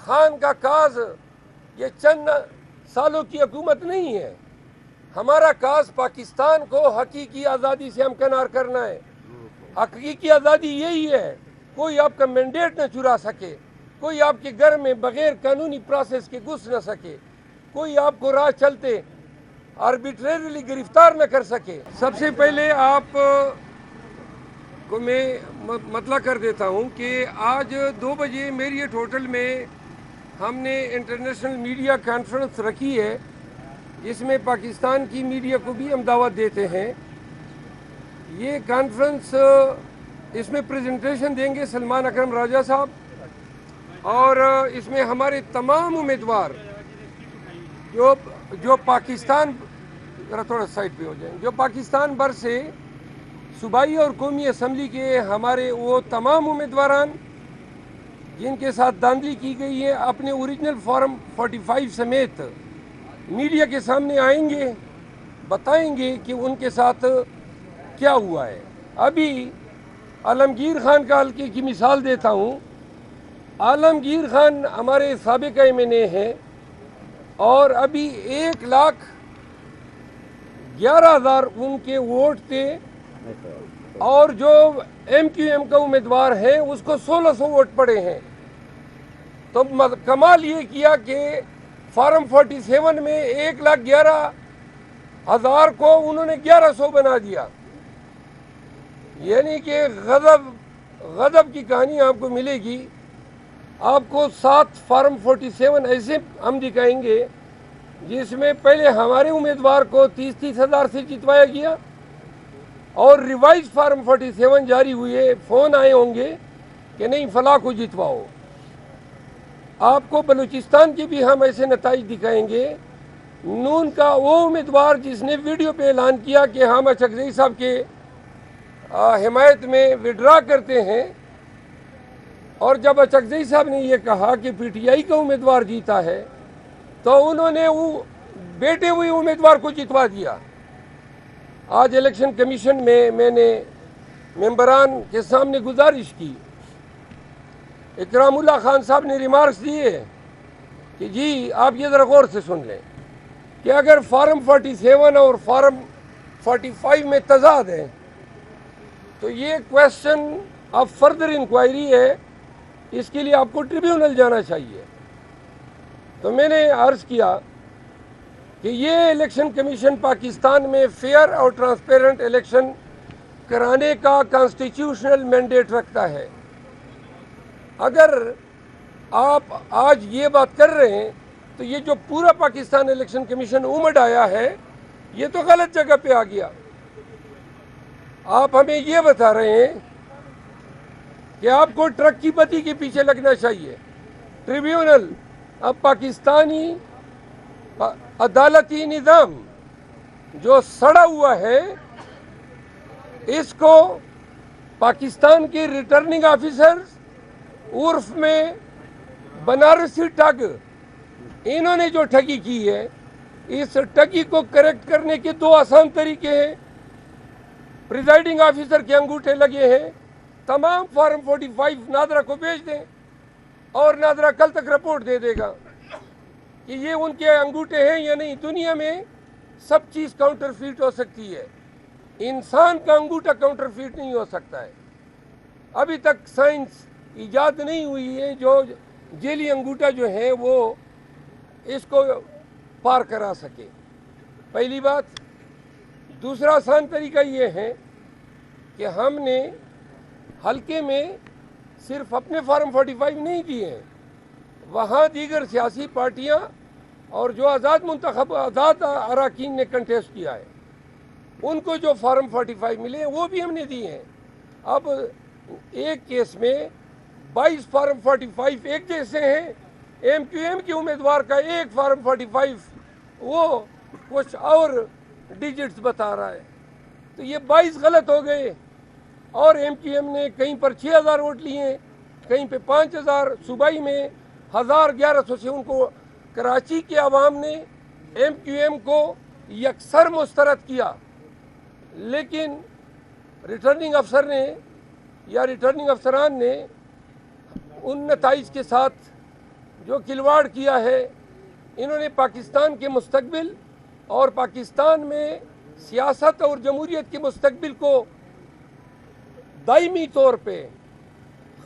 خان کا کاز یہ چند سالوں کی حکومت نہیں ہے. ہمارا کاز پاکستان کو حقیقی آزادی سے ہمکنار کرنا ہے. حقیقی آزادی یہی ہے کوئی آپ کا مینڈیٹ نہ چرا سکے, کوئی آپ کے گھر میں بغیر قانونی پروسیس کے گھس نہ سکے, کوئی آپ کو راہ چلتے آربیٹریریلی گرفتار نہ کر سکے. سب سے پہلے آپ کو میں مطلع کر دیتا ہوں کہ آج 2 بجے میریٹ ہوٹل میں ہم نے انٹرنیشنل میڈیا کانفرنس رکھی ہے, جس میں پاکستان کی میڈیا کو بھی ہم دعوت دیتے ہیں. یہ کانفرنس اس میں پریزنٹیشن دیں گے سلمان اکرم راجہ صاحب, اور اس میں ہمارے تمام امیدوار جو پاکستان ذرا تھوڑا سائڈ پہ ہو جائیں, جو پاکستان بھر سے صوبائی اور قومی اسمبلی کے ہمارے وہ تمام امیدواران جن کے ساتھ دھاندلی کی گئی ہے اپنے اوریجنل فارم 45 سمیت میڈیا کے سامنے آئیں گے, بتائیں گے کہ ان کے ساتھ کیا ہوا ہے. ابھی عالمگیر خان کا حلقے کی مثال دیتا ہوں. عالمگیر خان ہمارے سابق MNA ہیں اور ابھی 1,11,000 ان کے ووٹ تھے, اور جو MQM کا امیدوار ہے اس کو 1,600 ووٹ پڑے ہیں. تو کمال یہ کیا کہ فارم 47 میں 1,11,000 کو انہوں نے 1,100 بنا دیا. یعنی کہ غضب کی کہانی آپ کو ملے گی. آپ کو 7 فارم 47 ایسے ہم دکھائیں گے جس میں پہلے ہمارے امیدوار کو 30 ہزار سے جتوایا گیا, اور ریوائز فارم 47 جاری ہوئے, فون آئے ہوں گے کہ نہیں فلاں کو جتواؤ. آپ کو بلوچستان کے بھی ہم ایسے نتائج دکھائیں گے. نون کا وہ امیدوار جس نے ویڈیو پہ اعلان کیا کہ ہم اچکزئی صاحب کے حمایت میں وڈرا کرتے ہیں, اور جب اچکزئی صاحب نے یہ کہا کہ PTI کا امیدوار جیتا ہے تو انہوں نے وہ بیٹے ہوئے امیدوار کو جتوا دیا. آج الیکشن کمیشن میں نے ممبران کے سامنے گزارش کی. اکرام اللہ خان صاحب نے ریمارکس دیے کہ جی آپ یہ ذرا غور سے سن لیں کہ اگر فارم 47 اور فارم 45 میں تضاد ہے تو یہ کویسچن آف فردر انکوائری ہے, اس کے لیے آپ کو ٹریبیونل جانا چاہیے. تو میں نے عرض کیا کہ یہ الیکشن کمیشن پاکستان میں فیئر اور ٹرانسپیرنٹ الیکشن کرانے کا کانسٹیٹیوشنل مینڈیٹ رکھتا ہے. اگر آپ آج یہ بات کر رہے ہیں تو یہ جو پورا پاکستان الیکشن کمیشن امڈ آیا ہے یہ تو غلط جگہ پہ آ گیا. آپ ہمیں یہ بتا رہے ہیں کہ آپ کو ٹرک کی بتی کے پیچھے لگنا چاہیے. ٹریبیونل اب پاکستانی عدالتی نظام جو سڑا ہوا ہے اس کو پاکستان کے ریٹرننگ آفیسرز عرف میں بنارسی ٹھگ, انہوں نے جو ٹھگی کی ہے اس ٹھگی کو کریکٹ کرنے کے 2 آسان طریقے ہیں. پریزائڈنگ آفیسر کے انگوٹھے لگے ہیں, تمام فارم 45 نادرا کو بھیج دیں اور نادرا کل تک رپورٹ دے دے گا کہ یہ ان کے انگوٹھے ہیں یا نہیں. دنیا میں سب چیز کاؤنٹر فیٹ ہو سکتی ہے, انسان کا انگوٹھا کاؤنٹر فیٹ نہیں ہو سکتا ہے. ابھی تک سائنس ایجاد نہیں ہوئی ہے جو جیلی انگوٹھا جو ہے وہ اس کو پار کرا سکے. پہلی بات. دوسرا آسان طریقہ یہ ہے کہ ہم نے حلقے میں صرف اپنے فارم 45 نہیں دیے ہیں, وہاں دیگر سیاسی پارٹیاں اور جو آزاد اراکین نے کنٹیسٹ کیا ہے ان کو جو فارم 45 ملے ہیں وہ بھی ہم نے دیے ہیں. اب ایک کیس میں 22 فارم 45 ایک جیسے ہیں, MQM کے امیدوار کا ایک فارم 45 وہ کچھ اور ڈیجٹس بتا رہا ہے, تو یہ 22 غلط ہو گئے. اور MQM نے کہیں پر 6,000 ووٹ لیے ہیں, کہیں پہ 5,000. صوبائی میں 1,1100 سے ان کو کراچی کے عوام نے MQM کو یکسر مسترد کیا, لیکن ریٹرننگ افسر نے یا ریٹرننگ افسران نے ان نتائج کے ساتھ جو کھلواڑ کیا ہے، انہوں نے پاکستان کے مستقبل اور پاکستان میں سیاست اور جمہوریت کے مستقبل کو دائمی طور پہ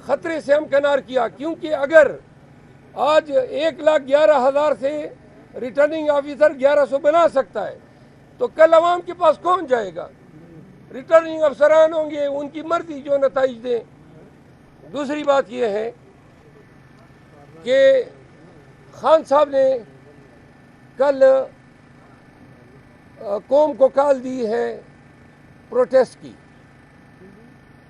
خطرے سے ہمکنار کیا. کیونکہ اگر آج 1,11,000 سے ریٹرننگ آفیسر 1,100 بنا سکتا ہے تو کل عوام کے پاس کون جائے گا؟ ریٹرننگ افسران ہوں گے، ان کی مرضی جو نتائج دیں. دوسری بات یہ ہے کہ خان صاحب نے کل قوم کو کال دی ہے پروٹیسٹ کی.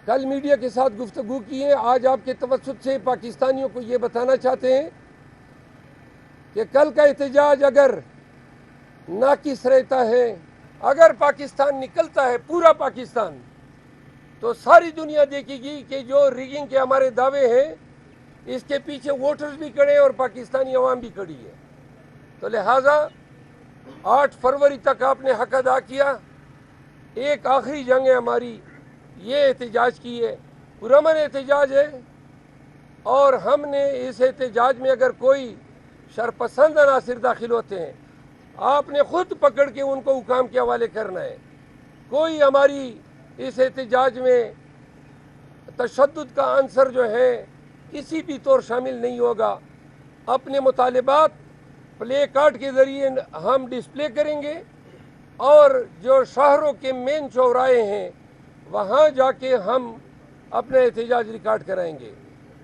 کل میڈیا کے ساتھ گفتگو کی ہے. آج آپ کے توسط سے پاکستانیوں کو یہ بتانا چاہتے ہیں کہ کل کا احتجاج اگر ناقص رہتا ہے، اگر پاکستان نکلتا ہے پورا پاکستان، تو ساری دنیا دیکھے گی کہ جو ریگنگ کے ہمارے دعوے ہیں اس کے پیچھے ووٹرز بھی کھڑے اور پاکستانی عوام بھی کھڑی ہے. تو لہٰذا 8 فروری تک آپ نے حق ادا کیا. ایک آخری جنگ ہے ہماری، یہ احتجاج کی ہے، پرامن احتجاج ہے، اور ہم نے اس احتجاج میں اگر کوئی شرپسند عناصر داخل ہوتے ہیں، آپ نے خود پکڑ کے ان کو حکام کے حوالے کرنا ہے. کوئی ہماری اس احتجاج میں تشدد کا عنصر جو ہے کسی بھی طور شامل نہیں ہوگا. اپنے مطالبات پلے کارڈ کے ذریعے ہم ڈسپلے کریں گے، اور جو شہروں کے مین چوراہے ہیں وہاں جا کے ہم اپنا احتجاج ریکارڈ کرائیں گے.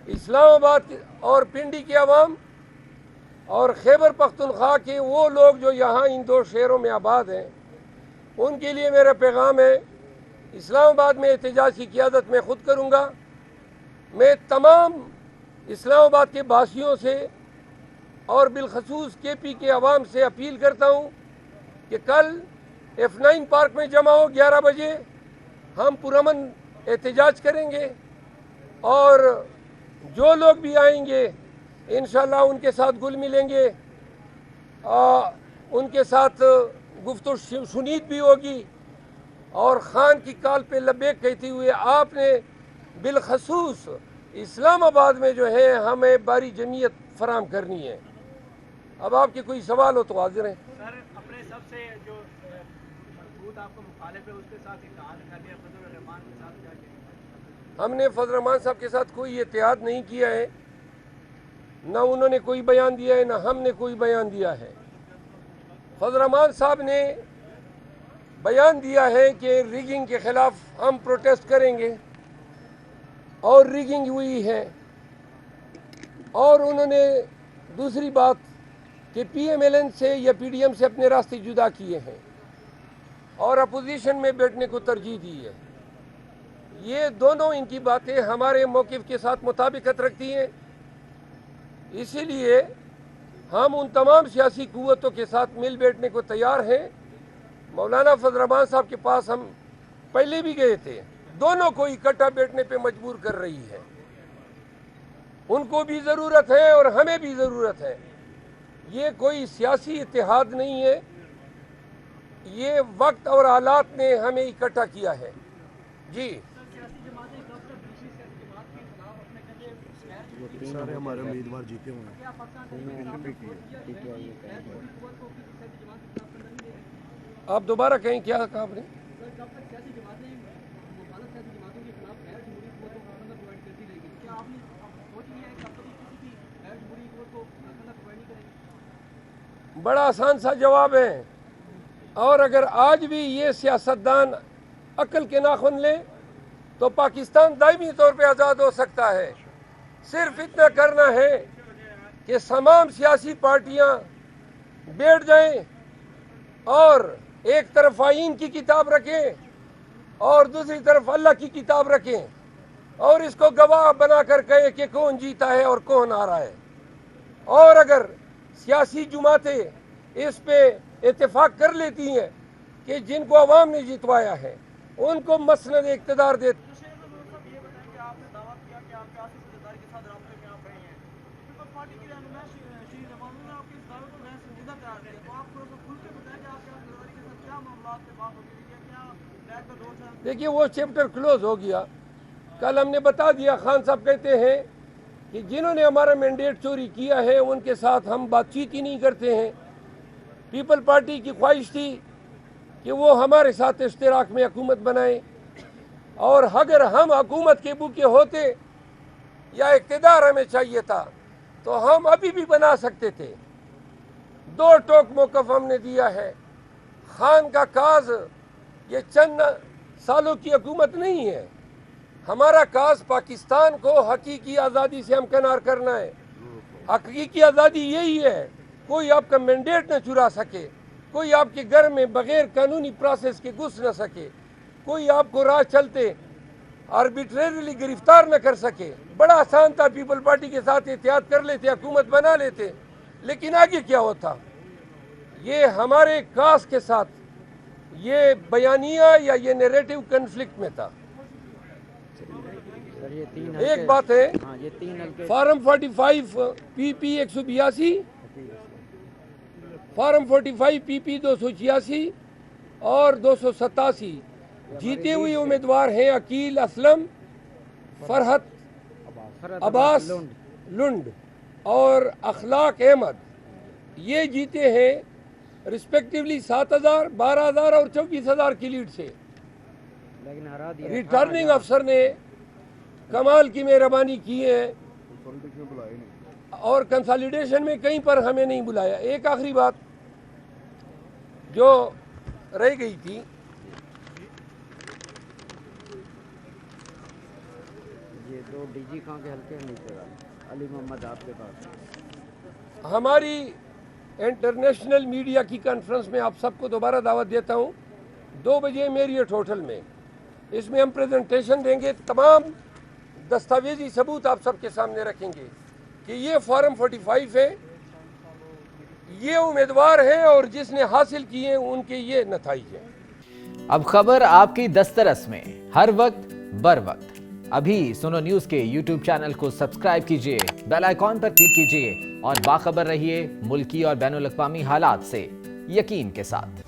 اسلام آباد اور پنڈی کے عوام اور خیبر پختونخوا کے وہ لوگ جو یہاں ان 2 شہروں میں آباد ہیں، ان کے لیے میرا پیغام ہے، اسلام آباد میں احتجاج کی قیادت میں خود کروں گا. میں تمام اسلام آباد کے باسیوں سے اور بالخصوص کے پی کے عوام سے اپیل کرتا ہوں کہ کل F9 پارک میں جمع ہو 11 بجے. ہم پرامن احتجاج کریں گے، اور جو لوگ بھی آئیں گے انشاءاللہ ان کے ساتھ گل ملیں گے، ان کے ساتھ گفت و شنید بھی ہوگی. اور خان کی کال پہ لبیک کہتے ہوئے آپ نے بالخصوص اسلام آباد میں جو ہے ہمیں باری جمعیت فراہم کرنی ہے. اب آپ کے کوئی سوال ہو تو حاضر ہیں. سر، اپنے سب سے جو مضبوط آپ کو مخالف ہے اس کے ساتھ اتحاد کر لیا، فضل الرحمان کے ساتھ کیا کیا؟ ہم نے فضل الرحمان صاحب کے ساتھ کوئی اتحاد نہیں کیا ہے، نہ انہوں نے کوئی بیان دیا ہے نہ ہم نے کوئی بیان دیا ہے. فضل الرحمان صاحب نے بیان دیا ہے کہ ریگنگ کے خلاف ہم پروٹیسٹ کریں گے، اور ریگنگ ہوئی ہے. اور انہوں نے دوسری بات کہ پی ایم ایل این سے یا پی ڈی ایم سے اپنے راستے جدا کیے ہیں اور اپوزیشن میں بیٹھنے کو ترجیح دی ہے. یہ دونوں ان کی باتیں ہمارے موقف کے ساتھ مطابقت رکھتی ہیں. اسی لیے ہم ان تمام سیاسی قوتوں کے ساتھ مل بیٹھنے کو تیار ہیں. مولانا فضل الرحمان صاحب کے پاس ہم پہلے بھی گئے تھے. دونوں کو اکٹھا بیٹھنے پہ مجبور کر رہی ہے. ان کو بھی ضرورت ہے اور ہمیں بھی ضرورت ہے. یہ کوئی سیاسی اتحاد نہیں ہے، یہ وقت اور حالات نے ہمیں اکٹھا کیا ہے. جی سارے ہمارے امیدوار جیتے ہوئے ہیں. آپ دوبارہ کہیں، کیا کہا آپ نے؟ بڑا آسان سا جواب ہے، اور اگر آج بھی یہ سیاستدان عقل کے ناخن لیں تو پاکستان دائمی طور پہ آزاد ہو سکتا ہے. صرف اتنا کرنا ہے کہ تمام سیاسی پارٹیاں بیٹھ جائیں اور ایک طرف آئین کی کتاب رکھیں اور دوسری طرف اللہ کی کتاب رکھیں، اور اس کو گواہ بنا کر کہیں کہ کون جیتا ہے اور کون ہارا ہے. اور اگر سیاسی جماعتیں اس پہ اتفاق کر لیتی ہیں کہ جن کو عوام نے جتوایا ہے ان کو مسند اقتدار دیتے. دیکھیے وہ چیپٹر کلوز ہو گیا. کل ہم نے بتا دیا. خان صاحب کہتے ہیں کہ جنہوں نے ہمارا مینڈیٹ چوری کیا ہے ان کے ساتھ ہم بات چیت ہی نہیں کرتے ہیں. پیپل پارٹی کی خواہش تھی کہ وہ ہمارے ساتھ اشتراک میں حکومت بنائے، اور اگر ہم حکومت کے بھوکے ہوتے یا اقتدار ہمیں چاہیے تھا تو ہم ابھی بھی بنا سکتے تھے. دو ٹوک موقف ہم نے دیا ہے. خان کا کاز یہ چند سالوں کی حکومت نہیں ہے. ہمارا کاز پاکستان کو حقیقی آزادی سے ہمکنار کرنا ہے. حقیقی آزادی یہی ہے، کوئی آپ کا مینڈیٹ نہ چرا سکے، کوئی آپ کے گھر میں بغیر قانونی پروسیس کے گھس نہ سکے، کوئی آپ کو راہ چلتے آربیٹریریلی گرفتار نہ کر سکے. بڑا آسان تھا، پیپل پارٹی کے ساتھ اتحاد کر لیتے، حکومت بنا لیتے. لیکن آگے کیا ہوتا؟ یہ ہمارے کاز کے ساتھ یہ بیانیہ یا یہ نیریٹو کنفلکٹ میں تھا. ایک بات ہے، فارم 45 پی پی 182، فارم 45 پی پی 286 اور 287 جیتے ہوئے امیدوار ہیں عقیل اسلم، فرحت عباس لنڈ اور اخلاق احمد. یہ جیتے ہیں رسپیکٹیولی 7,000، 12,000 اور 24,000 کی لیڈ سے. ریٹرننگ افسر نے کمال کی مہربانی کی ہے اور کنسالیڈیشن میں کہیں پر ہمیں نہیں بلایا. ایک آخری بات جو رہ گئی تھی، یہ دو ڈی جی خان کے حلقے نیچے علی محمد آپ کے پاس. ہماری انٹرنیشنل میڈیا کی کانفرنس میں آپ سب کو دوبارہ دعوت دیتا ہوں. 2 بجے میریٹ ہوٹل میں. اس میں ہم پریزنٹیشن دیں گے، تمام دستاویزی ثبوت آپ سب کے سامنے رکھیں گے کہ یہ فارم 45 ہے، یہ امیدوار ہیں اور جس نے حاصل کیے ان کے یہ نتائج ہیں. اب خبر آپ کی دسترس میں، ہر وقت بر وقت. ابھی سنو نیوز کے یوٹیوب چینل کو سبسکرائب کیجئے، بیل آئیکن پر کلک کیجئے اور باخبر رہیے ملکی اور بین الاقوامی حالات سے یقین کے ساتھ.